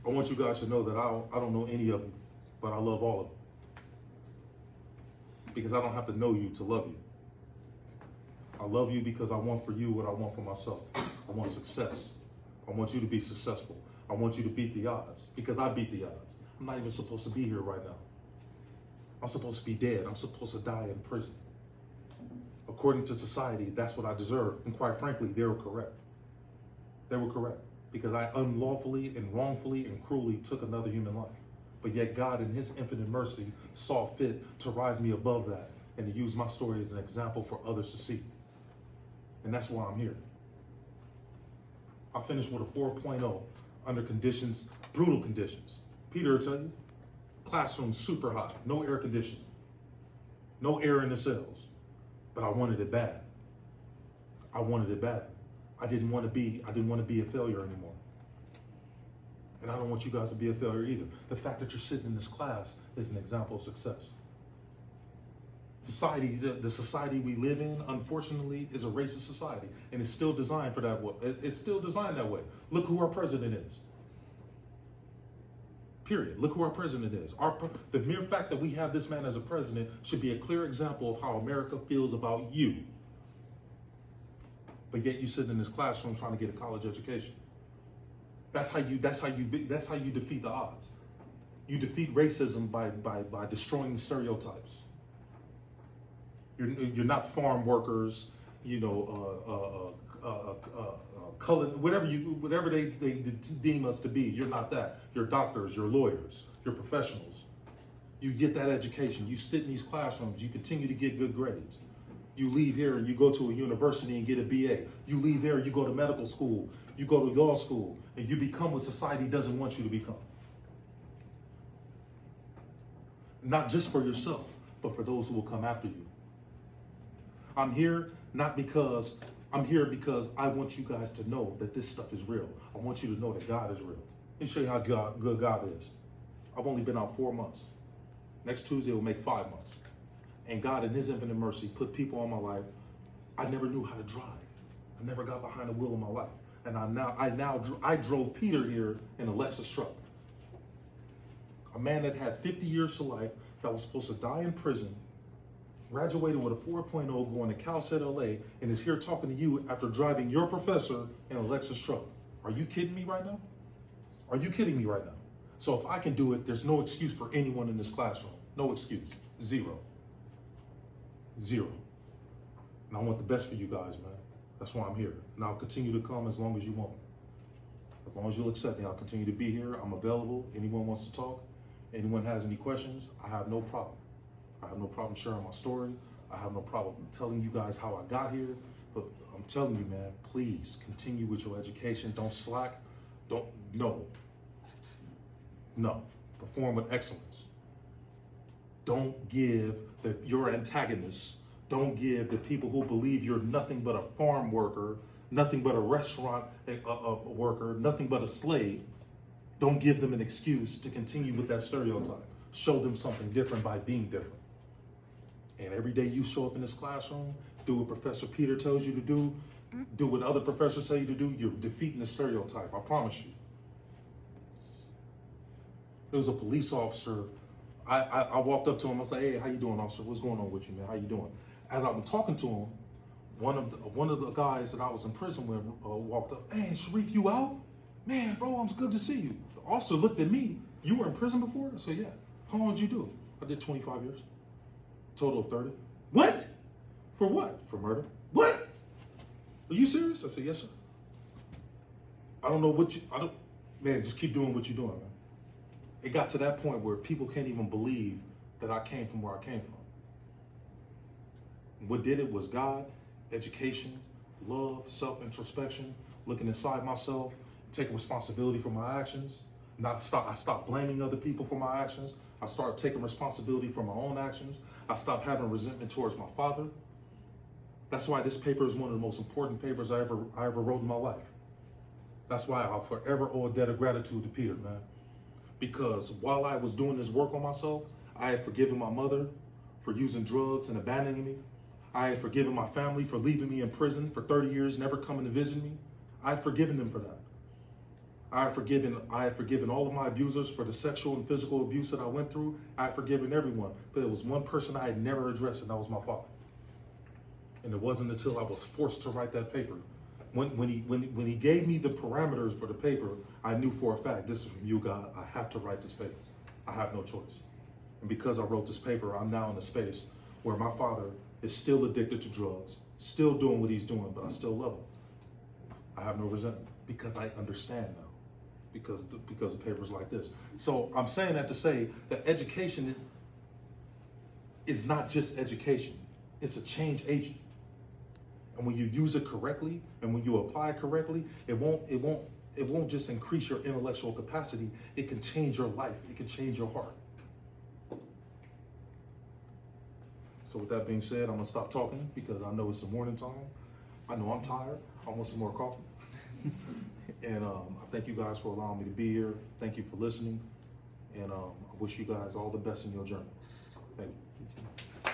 I want you guys to know that I don't know any of them, but I love all of them. Because I don't have to know you to love you. I love you because I want for you what I want for myself. I want success. I want you to be successful. I want you to beat the odds because I beat the odds. I'm not even supposed to be here right now. I'm supposed to be dead. I'm supposed to die in prison. According to society, that's what I deserve. And quite frankly, they were correct. They were correct because I unlawfully and wrongfully and cruelly took another human life. But yet God in his infinite mercy saw fit to rise me above that and to use my story as an example for others to see. And that's why I'm here. I finished with a 4.0 under conditions, brutal conditions. Peter will tell you, classroom super hot, no air conditioning, no air in the cells. But I wanted it bad. I wanted it bad. I didn't want to be a failure anymore. And I don't want you guys to be a failure either. The fact that you're sitting in this class is an example of success. Society, the society we live in, unfortunately, is a racist society, and it's still designed for that way. It's still designed that way. Look who our president is. Period. Look who our president is. The mere fact that we have this man as a president should be a clear example of how America feels about you. But yet you sit in this classroom trying to get a college education. That's how you defeat the odds. You defeat racism by destroying the stereotypes. You're not farm workers, color, whatever they deem us to be. You're not that. You're doctors, you're lawyers, you're professionals. You get that education. You sit in these classrooms. You continue to get good grades. You leave here and you go to a university and get a BA. You leave there, you go to medical school, you go to law school, and you become what society doesn't want you to become. Not just for yourself, but for those who will come after you. I'm here because I want you guys to know that this stuff is real. I want you to know that God is real. Let me show you how good God is. I've only been out 4 months. Next Tuesday will make 5 months. And God, in his infinite mercy, put people on my life. I never knew how to drive. I never got behind the wheel in my life. And I drove Peter here in a Lexus truck. A man that had 50 years to life, that was supposed to die in prison, graduated with a 4.0, going to Cal State LA, and is here talking to you after driving your professor in a Lexus truck. Are you kidding me right now? Are you kidding me right now? So if I can do it, there's no excuse for anyone in this classroom. No excuse. Zero. And I want the best for you guys, man. That's why I'm here. And I'll continue to come as long as you want me. As long as you'll accept me, I'll continue to be here. I'm available. Anyone wants to talk, anyone has any questions, I have no problem. I have no problem sharing my story. I have no problem telling you guys how I got here. But I'm telling you, man, please continue with your education. Don't slack. No. Perform with excellence. Don't give your antagonists, don't give the people who believe you're nothing but a farm worker, nothing but a restaurant worker, nothing but a slave. Don't give them an excuse to continue with that stereotype. Show them something different by being different. And every day you show up in this classroom, do what Professor Peter tells you to do what other professors tell you to do, you're defeating the stereotype, I promise you. There was a police officer, I walked up to him, I said, hey, how you doing, officer? What's going on with you, man? How you doing? As I'm talking to him, one of the guys that I was in prison with walked up, hey, Sharif, you out? Man, bro, it's good to see you. The officer looked at me, you were in prison before? I said, yeah. How long did you do? I did 25 years. Total of 30. What? For what? For murder. What? Are you serious? I said, yes, sir. Man, just keep doing what you're doing, man. It got to that point where people can't even believe that I came from where I came from. What did it was God, education, love, self-introspection, looking inside myself, taking responsibility for my actions. I stopped blaming other people for my actions. I started taking responsibility for my own actions. I stopped having resentment towards my father. That's why this paper is one of the most important papers I ever wrote in my life. That's why I'll forever owe a debt of gratitude to Peter, man. Because while I was doing this work on myself, I had forgiven my mother for using drugs and abandoning me. I had forgiven my family for leaving me in prison for 30 years, never coming to visit me. I had forgiven them for that. I had forgiven all of my abusers for the sexual and physical abuse that I went through. I had forgiven everyone, but there was one person I had never addressed, and that was my father. And it wasn't until I was forced to write that paper. When he gave me the parameters for the paper, I knew for a fact, this is from you, God. I have to write this paper. I have no choice. And because I wrote this paper, I'm now in a space where my father is still addicted to drugs, still doing what he's doing, but I still love him. I have no resentment because I understand now. Because of papers like this. So I'm saying that to say that education is not just education. It's a change agent. And when you use it correctly and when you apply it correctly, it won't just increase your intellectual capacity. It can change your life. It can change your heart. So with that being said, I'm gonna stop talking because I know it's the morning time. I know I'm tired. I want some more coffee. And I thank you guys for allowing me to be here. Thank you for listening. And I wish you guys all the best in your journey. Thank you.